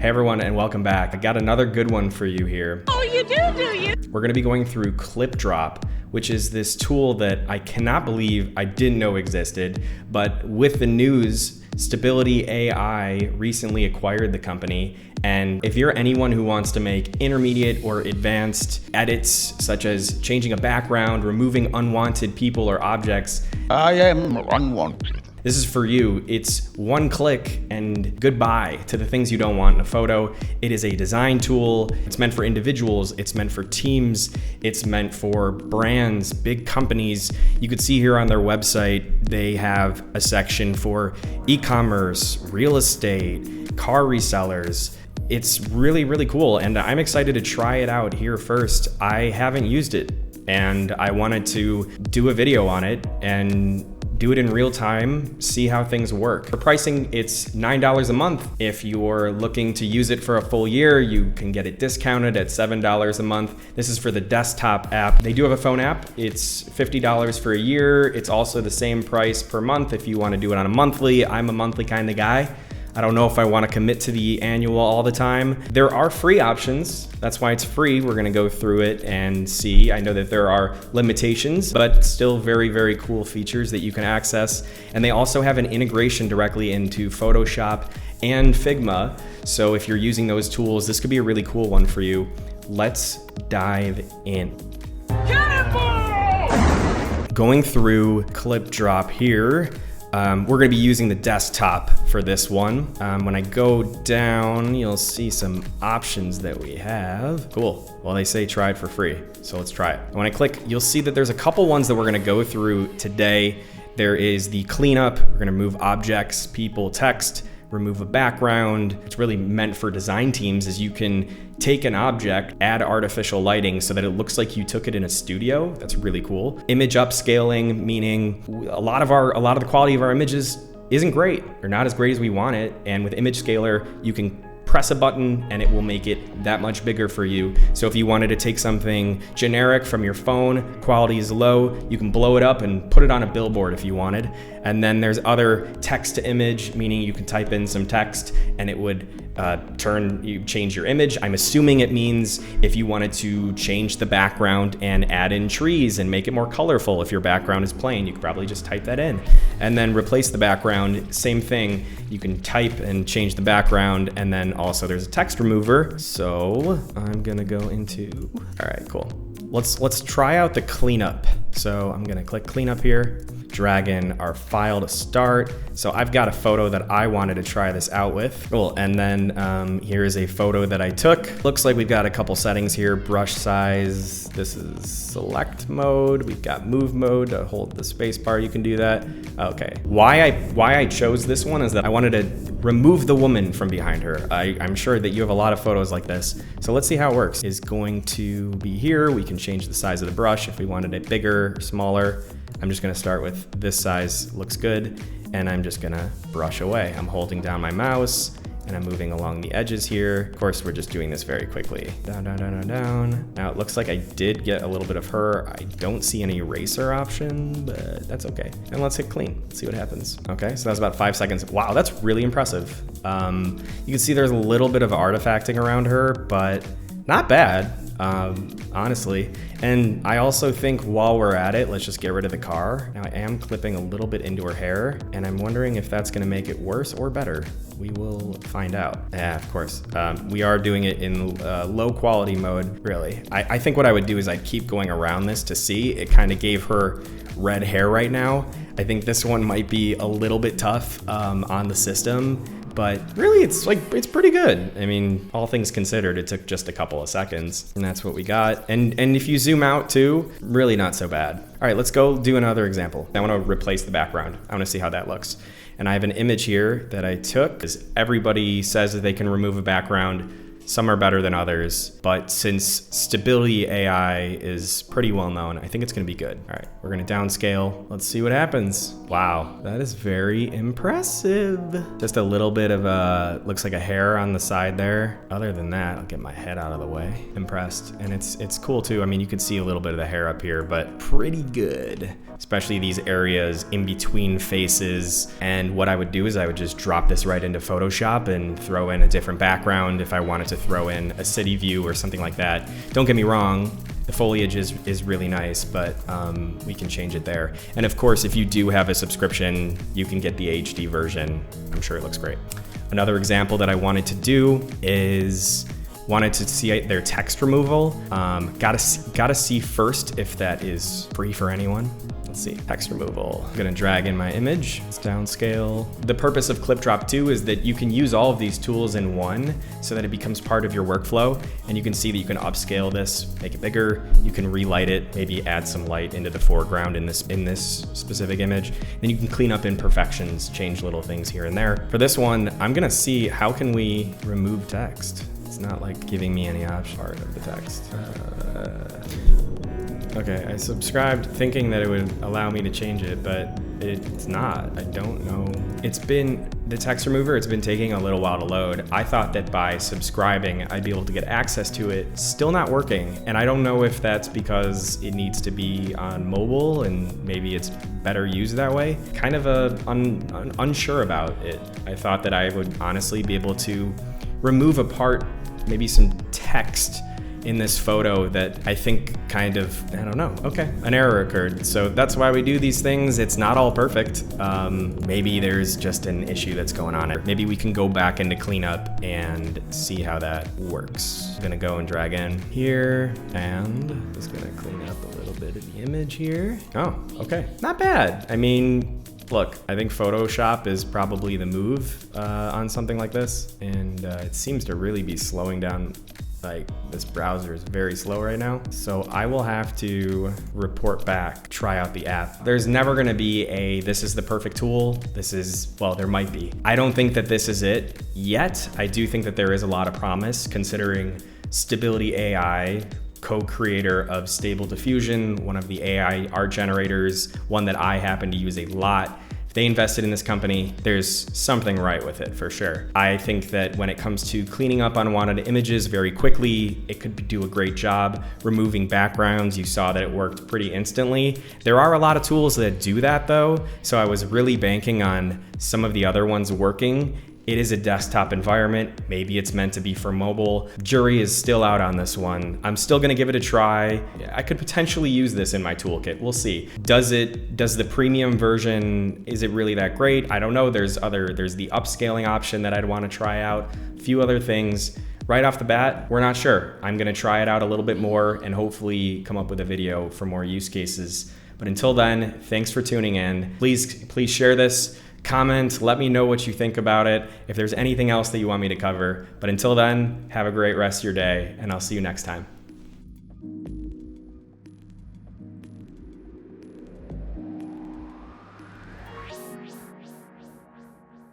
Hey everyone, and welcome back. I got another good one for you here. Oh, you do you? We're gonna be going through Clipdrop, which is this tool that I cannot believe I didn't know existed, but with the news, Stability AI recently acquired the company. And if you're anyone who wants to make intermediate or advanced edits, such as changing a background, removing unwanted people or objects, I am unwanted. this is for you. It's one click and goodbye to the things you don't want in a photo. It is a design tool. It's meant for individuals. It's meant for teams. It's meant for brands, big companies. You could see here on their website, they have a section for e-commerce, real estate, car resellers. It's really, really cool. And I'm excited to try it out here first. I haven't used it and I wanted to do a video on it and do it in real time, see how things work. For pricing, it's $9 a month. If you're looking to use it for a full year, you can get it discounted at $7 a month. This is for the desktop app. They do have a phone app. It's $50 for a year. It's also the same price per month if you want to do it on a monthly. I'm a monthly kind of guy. I don't know if I want to commit to the annual all the time. There are free options. That's why it's free. We're gonna go through it and see. I know that there are limitations, but still very, very cool features that you can access. And they also have an integration directly into Photoshop and Figma. So if you're using those tools, this could be a really cool one for you. Let's dive in. Going through Clipdrop here, we're gonna be using the desktop for this one. When I go down, you'll see some options that we have. Cool, well they say try it for free, so let's try it. When I click, you'll see that there's a couple ones that we're gonna go through today. There is the cleanup, we're gonna remove objects, people, text, remove a background. It's really meant for design teams, as you can take an object, add artificial lighting so that it looks like you took it in a studio. That's really cool. Image upscaling, meaning a lot of the quality of our images isn't great or not as great as we want it. And with Image Scaler, you can press a button and it will make it that much bigger for you. So if you wanted to take something generic from your phone, quality is low, you can blow it up and put it on a billboard if you wanted. And then there's other text to image, meaning you can type in some text and it would change your image. I'm assuming it means if you wanted to change the background and add in trees and make it more colorful. If your background is plain, you could probably just type that in. And then replace the background, same thing. You can type and change the background, and then also there's a text remover. So I'm gonna go into, all right, cool. Let's try out the cleanup. So I'm gonna click cleanup here, drag in our file to start. So I've got a photo that I wanted to try this out with. Cool, and then here is a photo that I took. Looks like we've got a couple settings here. Brush size, this is select mode. We've got move mode to hold the space bar, you can do that. Okay, why I chose this one is that I wanted to remove the woman from behind her. I'm sure that you have a lot of photos like this. So let's see how it works. Is going to be here. We can change the size of the brush if we wanted it bigger, smaller. I'm just gonna start with this size, looks good. And I'm just gonna brush away. I'm holding down my mouse and I'm moving along the edges here. Of course, we're just doing this very quickly. Down, down, down, down, down. Now it looks like I did get a little bit of her. I don't see an eraser option, but that's okay. And let's hit clean, let's see what happens. Okay, so that was about 5 seconds. Wow, that's really impressive. You can see there's a little bit of artifacting around her, but not bad. Honestly. And I also think while we're at it, let's just get rid of the car. Now I am clipping a little bit into her hair and I'm wondering if that's gonna make it worse or better. We will find out. Yeah, of course. We are doing it in low quality mode, really. I think what I would do is I'd keep going around this to see. It kind of gave her red hair right now. I think this one might be a little bit tough on the system, but really it's pretty good. I mean, all things considered, it took just a couple of seconds and that's what we got. And if you zoom out too, really not so bad. All right, let's go do another example. I want to replace the background. I want to see how that looks. And I have an image here that I took, because everybody says that they can remove a background. Some are better than others, but since stability AI is pretty well known, I think it's gonna be good. All right, we're gonna downscale. Let's see what happens. Wow, that is very impressive. Just a little bit of looks like a hair on the side there. Other than that, I'll get my head out of the way. Impressed, and it's cool too. I mean, you can see a little bit of the hair up here, but pretty good. Especially these areas in between faces. And what I would do is I would just drop this right into Photoshop and throw in a different background if I wanted to throw in a city view or something like that. Don't get me wrong, the foliage is really nice, but we can change it there. And of course, if you do have a subscription, you can get the HD version. I'm sure it looks great. Another example that I wanted to do is wanted to see their text removal. Gotta see first if that is free for anyone. Let's see, text removal. I'm gonna drag in my image, it's downscale. The purpose of Clipdrop 2 is that you can use all of these tools in one so that it becomes part of your workflow. And you can see that you can upscale this, make it bigger. You can relight it, maybe add some light into the foreground in this specific image. Then you can clean up imperfections, change little things here and there. For this one, I'm gonna see how can we remove text. It's not like giving me any option part of the text. Okay, I subscribed thinking that it would allow me to change it, but it's not. I don't know. The text remover, it's been taking a little while to load. I thought that by subscribing, I'd be able to get access to it. Still not working. And I don't know if that's because it needs to be on mobile and maybe it's better used that way. Kind of unsure about it. I thought that I would honestly be able to remove a part, maybe some text in this photo that I think kind of, I don't know, okay, an error occurred. So that's why we do these things. It's not all perfect. Maybe there's just an issue that's going on. Maybe we can go back into cleanup and see how that works. I'm gonna go and drag in here and just gonna clean up a little bit of the image here. Oh, okay, not bad. I mean, look, I think Photoshop is probably the move on something like this. And it seems to really be slowing down. Like, this browser is very slow right now. So I will have to report back, try out the app. There's never gonna be this is the perfect tool. Well, there might be. I don't think that this is it yet. I do think that there is a lot of promise considering Stability AI, co-creator of Stable Diffusion, one of the AI art generators, one that I happen to use a lot. They invested in this company, there's something right with it for sure. I think that when it comes to cleaning up unwanted images very quickly, it could do a great job. Removing backgrounds, you saw that it worked pretty instantly. There are a lot of tools that do that though, so I was really banking on some of the other ones working. It is a desktop environment. Maybe it's meant to be for mobile. Jury is still out on this one. I'm still gonna give it a try. I could potentially use this in my toolkit. We'll see. Does the premium version, is it really that great? I don't know. There's the upscaling option that I'd wanna try out. A few other things. Right off the bat, we're not sure. I'm gonna try it out a little bit more and hopefully come up with a video for more use cases. But until then, thanks for tuning in. Please share this. Comment, let me know what you think about it, if there's anything else that you want me to cover. But until then, have a great rest of your day, and I'll see you next time.